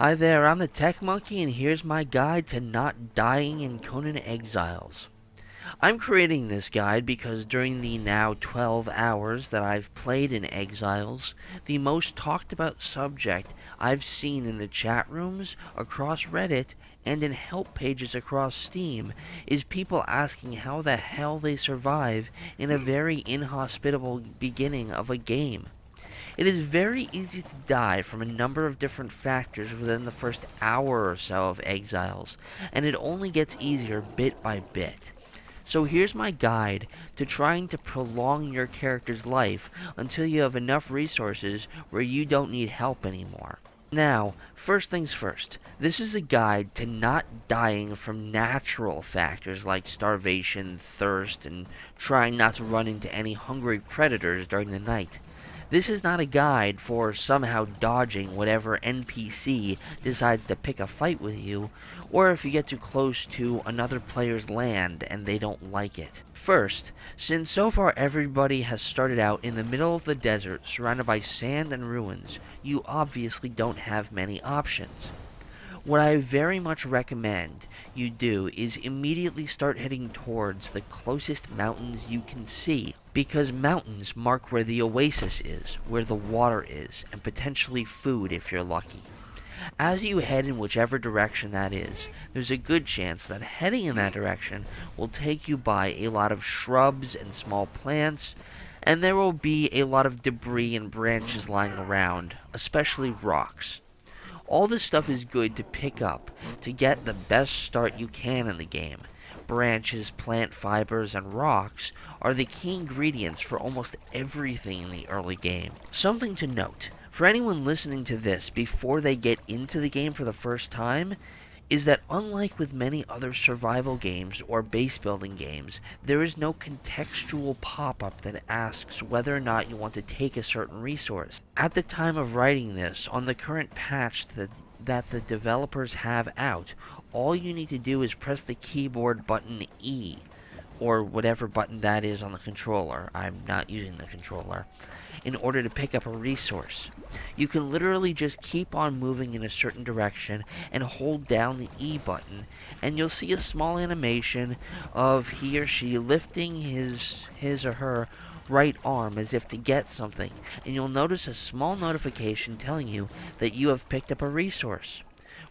Hi there, I'm the TechMonkey, and here's my guide to not dying in Conan Exiles. I'm creating this guide because during the now 12 hours that I've played in Exiles, the most talked about subject I've seen in the chat rooms, across Reddit, and in help pages across Steam is people asking how the hell they survive in a very inhospitable beginning of a game. It is very easy to die from a number of different factors within the first hour or so of Exiles, and it only gets easier bit by bit. So here's my guide to trying to prolong your character's life until you have enough resources where you don't need help anymore. Now, first things first, this is a guide to not dying from natural factors like starvation, thirst, and trying not to run into any hungry predators during the night. This is not a guide for somehow dodging whatever NPC decides to pick a fight with you, or if you get too close to another player's land and they don't like it. First, since so far everybody has started out in the middle of the desert surrounded by sand and ruins, you obviously don't have many options. What I very much recommend you do is immediately start heading towards the closest mountains you can see, because mountains mark where the oasis is, where the water is, and potentially food if you're lucky. As you head in whichever direction that is, there's a good chance that heading in that direction will take you by a lot of shrubs and small plants, and there will be a lot of debris and branches lying around, especially rocks. All this stuff is good to pick up to get the best start you can in the game. Branches, plant fibers, and rocks are the key ingredients for almost everything in the early game. Something to note, for anyone listening to this before they get into the game for the first time, is that unlike with many other survival games or base building games, there is no contextual pop-up that asks whether or not you want to take a certain resource. At the time of writing this, on the current patch that the developers have out, all you need to do is press the keyboard button E, or whatever button that is on the controller. I'm not using the controller, in order to pick up a resource. You can literally just keep on moving in a certain direction and hold down the E button, and you'll see a small animation of he or she lifting his or her right arm as if to get something, and you'll notice a small notification telling you that you have picked up a resource.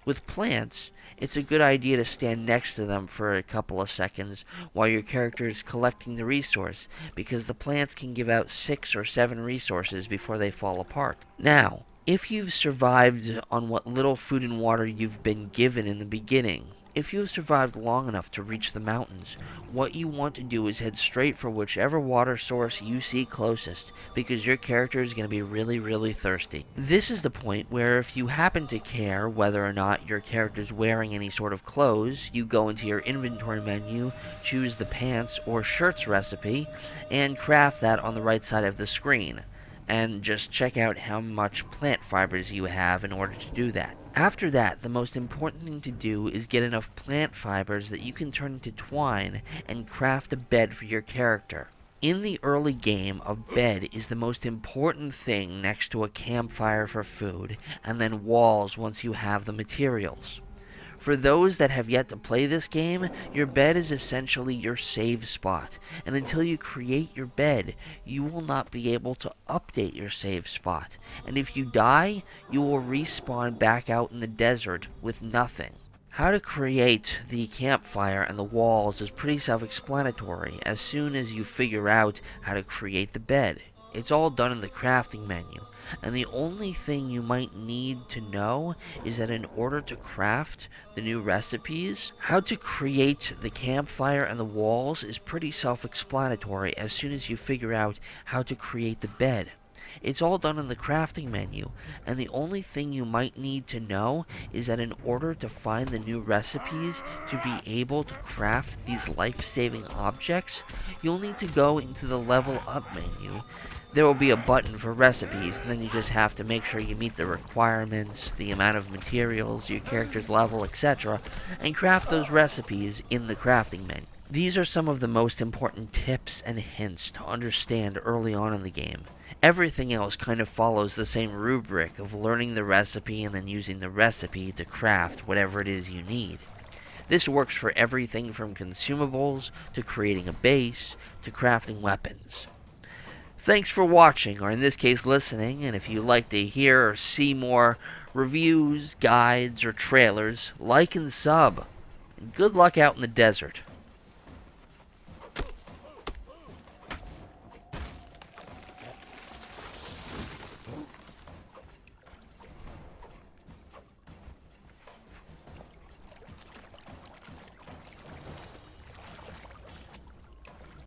With plants, it's a good idea to stand next to them for a couple of seconds while your character is collecting the resource, because the plants can give out 6 or 7 resources before they fall apart. Now, if you've survived on what little food and water you've been given in the beginning, if you have survived long enough to reach the mountains, what you want to do is head straight for whichever water source you see closest, because your character is going to be really thirsty. This is the point where if you happen to care whether or not your character is wearing any sort of clothes, you go into your inventory menu, choose the pants or shirts recipe, and craft that on the right side of the screen. And just check out how much plant fibers you have in order to do that. After that, the most important thing to do is get enough plant fibers that you can turn into twine and craft a bed for your character. In the early game, a bed is the most important thing next to a campfire for food, and then walls once you have the materials. For those that have yet to play this game, your bed is essentially your save spot, and until you create your bed, you will not be able to update your save spot, and if you die, you will respawn back out in the desert with nothing. How to create the campfire and the walls is pretty self-explanatory as soon as you figure out how to create the bed. It's all done in the crafting menu, and the only thing you might need to know is that in order to craft the new recipes, how to create the campfire and the walls is pretty self-explanatory as soon as you figure out how to create the bed. It's all done in the crafting menu, and the only thing you might need to know is that in order to find the new recipes to be able to craft these life-saving objects, you'll need to go into the level up menu. There will be a button for recipes, and then you just have to make sure you meet the requirements, the amount of materials, your character's level, etc., and craft those recipes in the crafting menu. These are some of the most important tips and hints to understand early on in the game. Everything else kind of follows the same rubric of learning the recipe and then using the recipe to craft whatever it is you need. This works for everything from consumables to creating a base to crafting weapons. Thanks for watching, or in this case listening, and if you'd like to hear or see more reviews, guides, or trailers, like and sub. And good luck out in the desert.